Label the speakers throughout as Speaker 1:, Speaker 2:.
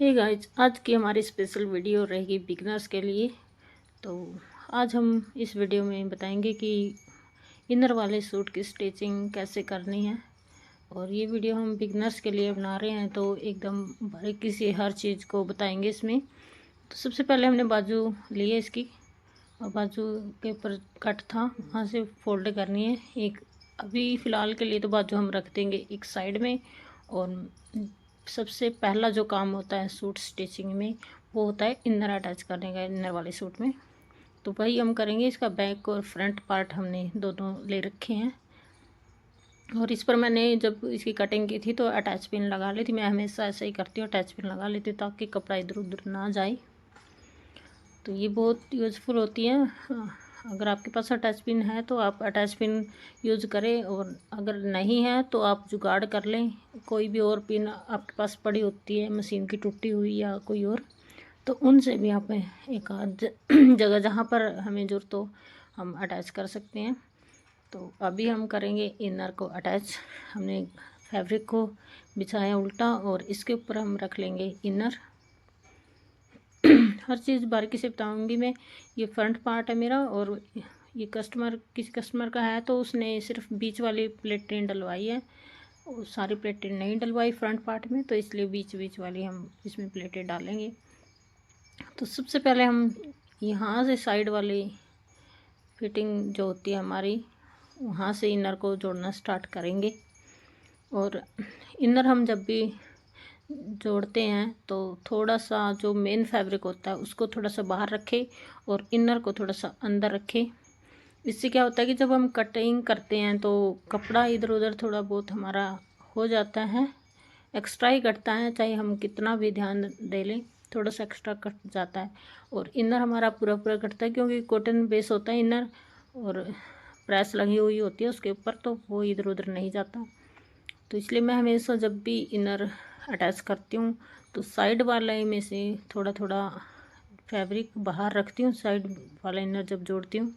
Speaker 1: Hey guys, आज की हमारी स्पेशल वीडियो रहेगी बिगनर्स के लिए। तो आज हम इस वीडियो में बताएंगे कि इनर वाले सूट की स्टिचिंग कैसे करनी है। और ये वीडियो हम बिगनर्स के लिए बना रहे हैं, तो एकदम बारीकी से हर चीज़ को बताएंगे इसमें। तो सबसे पहले हमने बाजू ली है इसकी, और बाजू के ऊपर कट था, वहाँ से फोल्ड करनी है एक। अभी फ़िलहाल के लिए तो बाजू हम रख देंगे एक साइड में। और सबसे पहला जो काम होता है सूट स्टिचिंग में, वो होता है इनर अटैच करने का, इनर वाले सूट में। तो वही हम करेंगे। इसका बैक और फ्रंट पार्ट हमने दोनों ले रखे हैं। और इस पर मैंने जब इसकी कटिंग की थी तो अटैच पिन लगा ली थी। मैं हमेशा ऐसा ही करती हूँ, अटैच पिन लगा लेती हूँ ताकि कपड़ा इधर उधर ना जाए। तो ये बहुत यूज़फुल होती है। अगर आपके पास अटैच पिन है तो आप अटैच पिन यूज़ करें, और अगर नहीं है तो आप जुगाड़ कर लें। कोई भी और पिन आपके पास पड़ी होती है, मशीन की टूटी हुई या कोई और, तो उनसे भी आप एक आध जगह जहाँ पर हमें ज़रूरत हो हम अटैच कर सकते हैं। तो अभी हम करेंगे इनर को अटैच। हमने फैब्रिक को बिछाया उल्टा, और इसके ऊपर हम रख लेंगे इनर। हर चीज़ बारीकी से बताऊंगी मैं। ये फ्रंट पार्ट है मेरा, और ये किसी कस्टमर का है तो उसने सिर्फ बीच वाली प्लेटें डलवाई है, और सारी प्लेटें नहीं डलवाई फ्रंट पार्ट में, तो इसलिए बीच बीच वाली हम इसमें प्लेटें डालेंगे। तो सबसे पहले हम यहाँ से साइड वाली फिटिंग जो होती है हमारी, वहाँ से इनर को जोड़ना स्टार्ट करेंगे। और इनर हम जब भी जोड़ते हैं तो थोड़ा सा जो मेन फैब्रिक होता है उसको थोड़ा सा बाहर रखें, और इनर को थोड़ा सा अंदर रखें। इससे क्या होता है कि जब हम कटिंग करते हैं तो कपड़ा इधर उधर थोड़ा बहुत हमारा हो जाता है, एक्स्ट्रा ही कटता है, चाहे हम कितना भी ध्यान दे लें थोड़ा सा एक्स्ट्रा कट जाता है। और इनर हमारा पूरा पूरा कटता है, क्योंकि कॉटन बेस होता है इनर, और प्रेस लगी हुई होती है उसके ऊपर, तो वो इधर उधर नहीं जाता। तो इसलिए मैं हमेशा जब भी इनर अटैच करती हूँ तो साइड वाले में से थोड़ा थोड़ा फैब्रिक बाहर रखती हूँ, साइड वाला इनर जब जोड़ती हूँ।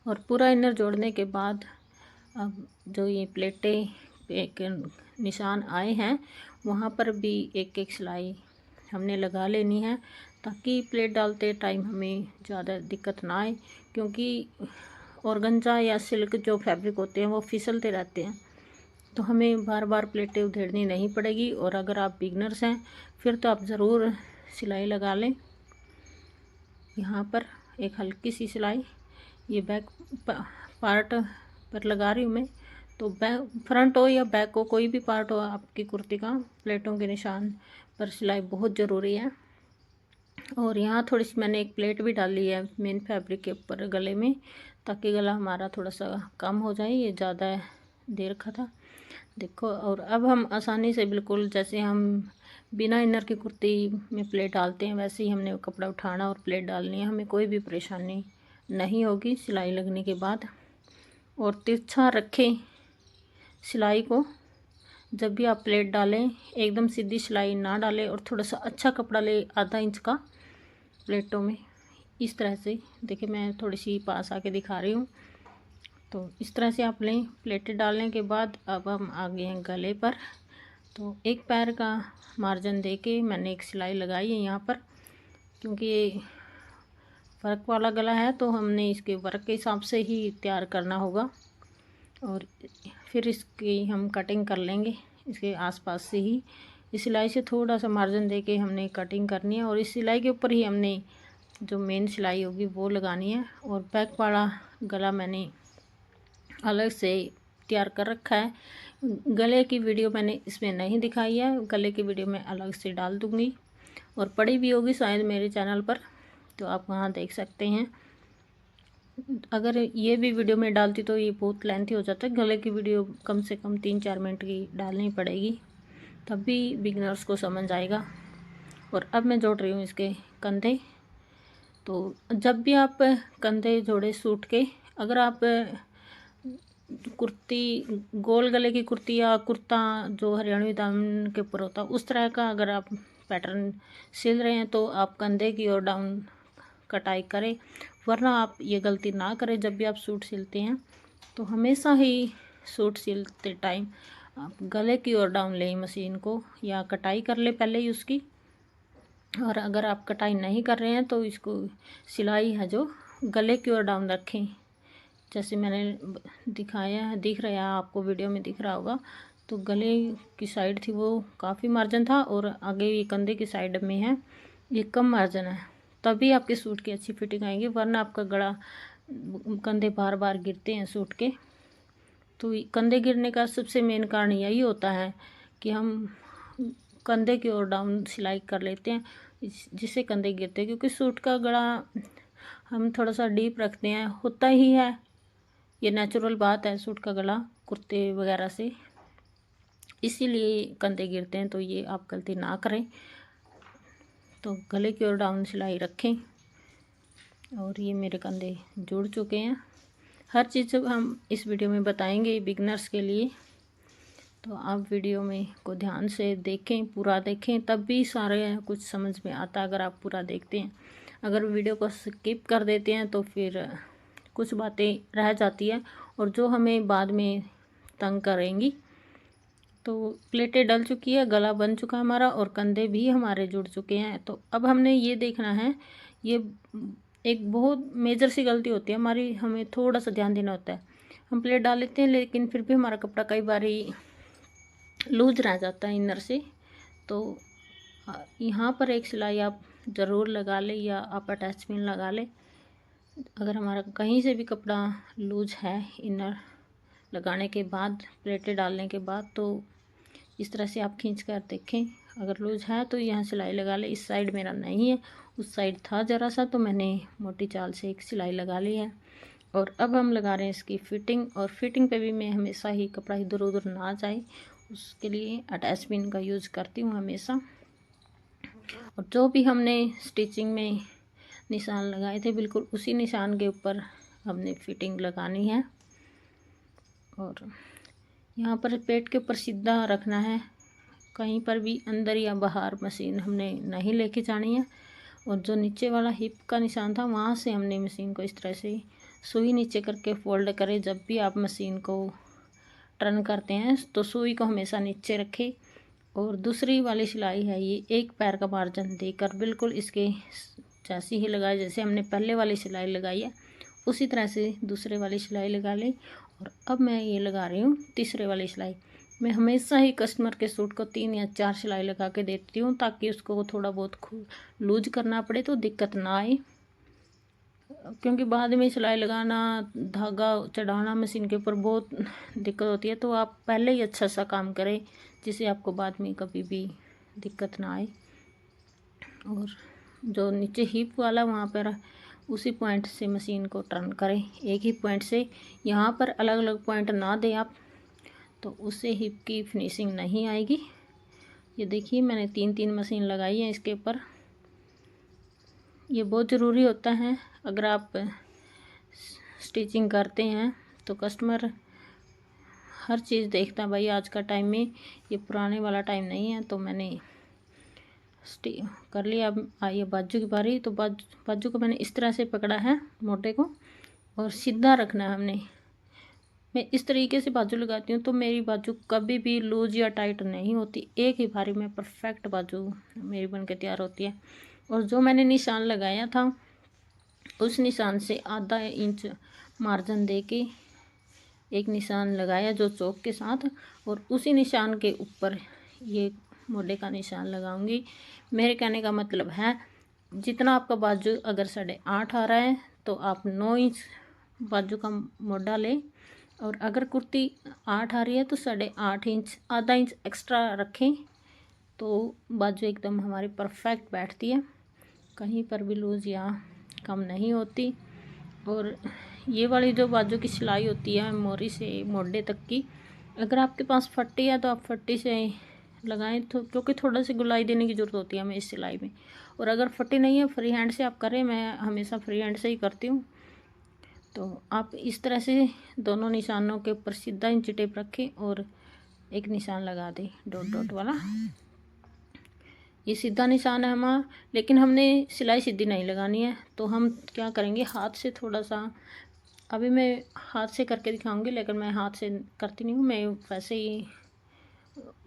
Speaker 1: और पूरा इनर जोड़ने के बाद अब जो ये प्लेटें एक निशान आए हैं वहाँ पर भी एक एक सिलाई हमने लगा लेनी है, ताकि प्लेट डालते टाइम हमें ज़्यादा दिक्कत ना आए। क्योंकि ऑर्गेन्जा या सिल्क जो फैब्रिक होते हैं वो फिसलते रहते हैं, तो हमें बार बार प्लेटें उधेड़नी नहीं पड़ेगी। और अगर आप बिगनर्स हैं फिर तो आप ज़रूर सिलाई लगा लें। यहाँ पर एक हल्की सी सिलाई ये बैक पार्ट पर लगा रही हूँ मैं। तो बैक फ्रंट हो या बैक हो, कोई भी पार्ट हो आपकी कुर्ती का, प्लेटों के निशान पर सिलाई बहुत ज़रूरी है। और यहाँ थोड़ी सी मैंने एक प्लेट भी डाली है मेन फैब्रिक के ऊपर गले में, ताकि गला हमारा थोड़ा सा कम हो जाए, ये ज़्यादा देर का था। देखो, और अब हम आसानी से बिल्कुल जैसे हम बिना इनर की कुर्ती में प्लेट डालते हैं वैसे ही हमने कपड़ा उठाना और प्लेट डालनी है। हमें कोई भी परेशानी नहीं होगी सिलाई लगने के बाद। और तिरछा रखें सिलाई को, जब भी आप प्लेट डालें एकदम सीधी सिलाई ना डालें, और थोड़ा सा अच्छा कपड़ा ले, आधा इंच का, प्लेटों में इस तरह से। देखिए मैं थोड़ी सी पास आके दिखा रही हूँ। तो इस तरह से आप लें। प्लेटें डालने के बाद अब हम आ गए हैं गले पर। तो एक पैर का मार्जिन देके मैंने एक सिलाई लगाई है यहाँ पर, क्योंकि ये वर्क वाला गला है तो हमने इसके वर्क के हिसाब से ही तैयार करना होगा। और फिर इसकी हम कटिंग कर लेंगे इसके आसपास से ही। इस सिलाई से थोड़ा सा मार्जिन देके हमने कटिंग करनी है, और इस सिलाई के ऊपर ही हमने जो मेन सिलाई होगी वो लगानी है। और बैक वाला गला मैंने अलग से तैयार कर रखा है। गले की वीडियो मैंने इसमें नहीं दिखाई है, गले की वीडियो मैं अलग से डाल दूँगी, और पड़ी भी होगी शायद मेरे चैनल पर, तो आप वहाँ देख सकते हैं। अगर ये भी वीडियो में डालती तो ये बहुत लेंथी हो जाता है। गले की वीडियो कम से कम 3-4 मिनट की डालनी पड़ेगी, तब भी बिगनर्स को समझ आएगा। और अब मैं जोड़ रही हूँ इसके कंधे। तो जब भी आप कंधे जोड़े सूट के, अगर आप कुर्ती गोल गले की कुर्ती या कुर्ता जो हरियाणवी दामन के ऊपर होता है उस तरह का अगर आप पैटर्न सिल रहे हैं तो आप कंधे की ओर डाउन कटाई करें। वरना आप ये गलती ना करें, जब भी आप सूट सिलते हैं तो हमेशा ही सूट सिलते टाइम आप गले की ओर डाउन लें मशीन को, या कटाई कर ले पहले ही उसकी। और अगर आप कटाई नहीं कर रहे हैं तो इसको सिलाई है जो गले की ओर डाउन रखें, जैसे मैंने दिखाया है, दिख रहा है आपको, वीडियो में दिख रहा होगा। तो गले की साइड थी वो काफ़ी मार्जिन था, और आगे ये कंधे की साइड में है ये कम मार्जिन है, तभी आपके सूट की अच्छी फिटिंग आएगी, वरना आपका गला कंधे बार बार गिरते हैं सूट के। तो कंधे गिरने का सबसे मेन कारण यही होता है कि हम कंधे की ओर डाउन सिलाई कर लेते हैं, जिससे कंधे गिरते हैं। क्योंकि सूट का गला हम थोड़ा सा डीप रखते हैं, होता ही है, ये नेचुरल बात है सूट का गला कुर्ते वगैरह से, इसीलिए कंधे गिरते हैं। तो ये आप गलती ना करें, तो गले की ओर डाउन सिलाई रखें। और ये मेरे कंधे जुड़ चुके हैं। हर चीज़ हम इस वीडियो में बताएंगे बिगनर्स के लिए, तो आप वीडियो में को ध्यान से देखें, पूरा देखें, तब भी सारे कुछ समझ में आता है अगर आप पूरा देखते हैं। अगर वीडियो को स्किप कर देते हैं तो फिर कुछ बातें रह जाती है, और जो हमें बाद में तंग करेंगी। तो प्लेटें डल चुकी है, गला बन चुका है हमारा, और कंधे भी हमारे जुड़ चुके हैं। तो अब हमने ये देखना है, ये एक बहुत मेजर सी गलती होती है हमारी, हमें थोड़ा सा ध्यान देना होता है। हम प्लेट डाल लेते हैं, लेकिन फिर भी हमारा कपड़ा कई बारी लूज रह जाता है इनर से। तो यहाँ पर एक सिलाई आप ज़रूर लगा लें, या आप अटैचमेंट लगा लें। अगर हमारा कहीं से भी कपड़ा लूज है इनर लगाने के बाद, प्लेटें डालने के बाद, तो इस तरह से आप खींच कर देखें। अगर लूज है तो यहाँ सिलाई लगा ले। इस साइड मेरा नहीं है, उस साइड था ज़रा सा, तो मैंने मोटी चाल से एक सिलाई लगा ली है। और अब हम लगा रहे हैं इसकी फिटिंग। और फिटिंग पे भी मैं हमेशा ही कपड़ा इधर उधर ना जाए, उसके लिए अटैचमेंट का यूज़ करती हूँ हमेशा। और जो भी हमने स्टिचिंग में निशान लगाए थे, बिल्कुल उसी निशान के ऊपर हमने फिटिंग लगानी है। और यहाँ पर पेट के ऊपर सीधा रखना है, कहीं पर भी अंदर या बाहर मशीन हमने नहीं लेके जानी है। और जो नीचे वाला हिप का निशान था, वहाँ से हमने मशीन को इस तरह से सुई नीचे करके फोल्ड करें। जब भी आप मशीन को टर्न करते हैं तो सुई को हमेशा नीचे रखें। और दूसरी वाली सिलाई है, ये एक पैर का मार्जिन देकर बिल्कुल इसके जैसी ही लगाए, जैसे हमने पहले वाली सिलाई लगाई है उसी तरह से दूसरे वाली सिलाई लगा लें। और अब मैं ये लगा रही हूँ तीसरे वाली सिलाई। मैं हमेशा ही कस्टमर के सूट को 3 या 4 सिलाई लगा के देती हूँ, ताकि उसको थोड़ा बहुत लूज करना पड़े तो दिक्कत ना आए। क्योंकि बाद में सिलाई लगाना, धागा चढ़ाना मशीन के ऊपर बहुत दिक्कत होती है। तो आप पहले ही अच्छा सा काम करें, जिससे आपको बाद में कभी भी दिक्कत ना आए। और जो नीचे हिप वाला वहाँ पर उसी पॉइंट से मशीन को टर्न करें, एक ही पॉइंट से। यहाँ पर अलग अलग पॉइंट ना दें आप, तो उससे हिप की फिनिशिंग नहीं आएगी। ये देखिए मैंने 3 मशीन लगाई है इसके ऊपर। ये बहुत ज़रूरी होता है, अगर आप स्टिचिंग करते हैं तो कस्टमर हर चीज़ देखता है। भाई आज का टाइम में ये पुराने वाला टाइम नहीं है। तो मैंने कर लिया। अब आइए बाजू की बारी। तो बाजू को मैंने इस तरह से पकड़ा है मोटे को, और सीधा रखना है हमने। मैं इस तरीके से बाजू लगाती हूँ तो मेरी बाजू कभी भी लूज या टाइट नहीं होती, एक ही बारी में परफेक्ट बाजू मेरी बन के तैयार होती है। और जो मैंने निशान लगाया था उस निशान से आधा इंच मार्जिन दे के एक निशान लगाया जो चौक के साथ, और उसी निशान के ऊपर ये मोटे का निशान लगाऊंगी। मेरे कहने का मतलब है, जितना आपका बाजू अगर 8.5 आ रहा है तो आप 9 इंच बाजू का मोटा लें। और अगर कुर्ती 8 आ रही है तो 8.5 इंच, आधा इंच एक्स्ट्रा रखें, तो बाजू एकदम हमारी परफेक्ट बैठती है, कहीं पर भी लूज़ या कम नहीं होती। और ये वाली जो बाजू की सिलाई होती है मोरी से मोढे तक की, अगर आपके पास फट्टी है तो आप फट्टी से लगाएं, तो क्योंकि थोड़ा सी गुलाई देने की ज़रूरत होती है हमें इस सिलाई में। और अगर फट्टी नहीं है, फ्री हैंड से आप करें, मैं हमेशा फ्री हैंड से ही करती हूँ। तो आप इस तरह से दोनों निशानों के ऊपर सीधा इंची टेप रखें और एक निशान लगा दें डॉट डॉट वाला। ये सीधा निशान है हमारा, लेकिन हमने सिलाई सीधी नहीं लगानी है। तो हम क्या करेंगे, हाथ से थोड़ा सा, अभी मैं हाथ से करके दिखाऊंगी, लेकिन मैं हाथ से करती नहीं हूँ, मैं वैसे ही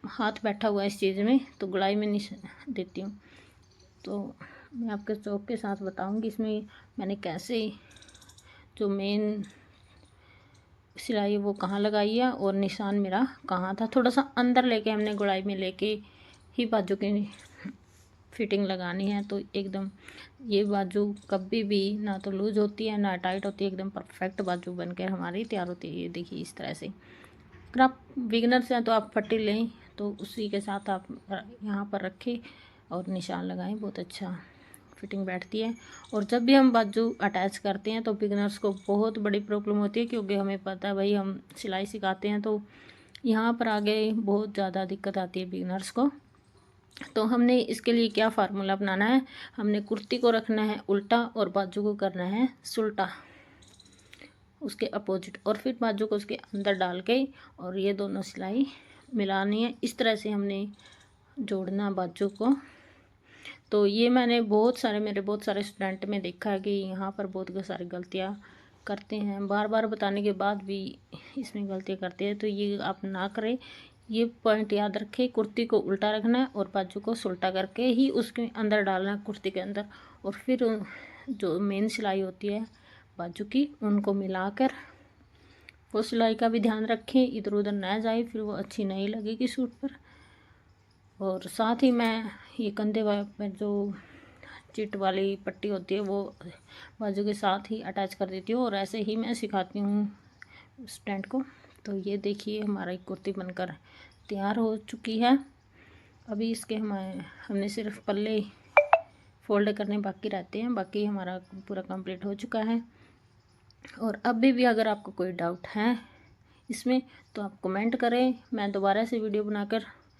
Speaker 1: हाथ बैठा हुआ है इस चीज़ में, तो गुड़ाई में नहीं देती हूँ। तो मैं आपके चौक के साथ बताऊँगी इसमें मैंने कैसे जो मेन सिलाई वो कहाँ लगाई है और निशान मेरा कहाँ था। थोड़ा सा अंदर लेके हमने गुड़ाई में लेके ही बाजू की फिटिंग लगानी है, तो एकदम ये बाजू कभी भी ना तो लूज होती है ना टाइट होती है, एकदम परफेक्ट बाजू बनकर हमारी तैयार होती है। ये देखिए इस तरह से। अगर आप बिगनर्स हैं तो आप पट्टी लें, तो उसी के साथ आप यहाँ पर रखें और निशान लगाएं, बहुत अच्छा फिटिंग बैठती है। और जब भी हम बाजू अटैच करते हैं तो बिगनर्स को बहुत बड़ी प्रॉब्लम होती है, क्योंकि हमें पता है भाई हम सिलाई सिखाते हैं, तो यहाँ पर आगे बहुत ज़्यादा दिक्कत आती है बिगनर्स को। तो हमने इसके लिए क्या फार्मूला अपनाना है, हमने कुर्ती को रखना है उल्टा और बाजू को करना है सुल्टा, उसके अपोजिट, और फिर बाजू को उसके अंदर डाल के और ये दोनों सिलाई मिलानी है। इस तरह से हमने जोड़ना बाजू को। तो ये मैंने मेरे बहुत सारे स्टूडेंट में देखा है कि यहाँ पर बहुत सारी गलतियाँ करते हैं, बार बार बताने के बाद भी इसमें गलतियाँ करते हैं। तो ये आप ना करें, ये पॉइंट याद रखें, कुर्ती को उल्टा रखना है और बाजू को सुल्टा करके ही उसके अंदर डालना है कुर्ती के अंदर, और फिर जो मेन सिलाई होती है बाजू की उनको मिलाकर वो सिलाई का भी ध्यान रखें, इधर उधर ना जाए, फिर वो अच्छी नहीं लगेगी सूट पर। और साथ ही मैं ये कंधे पर जो चिट वाली पट्टी होती है वो बाजू के साथ ही अटैच कर देती हूँ, और ऐसे ही मैं सिखाती हूँ स्टूडेंट को। तो ये देखिए हमारी कुर्ती बनकर तैयार हो चुकी है। अभी इसके हमने सिर्फ पल्ले फोल्ड करने बाकी रहते हैं, बाकी हमारा पूरा कंप्लीट हो चुका है। और अभी भी अगर आपको कोई डाउट है इसमें तो आप कमेंट करें, मैं दोबारा से वीडियो बनाकर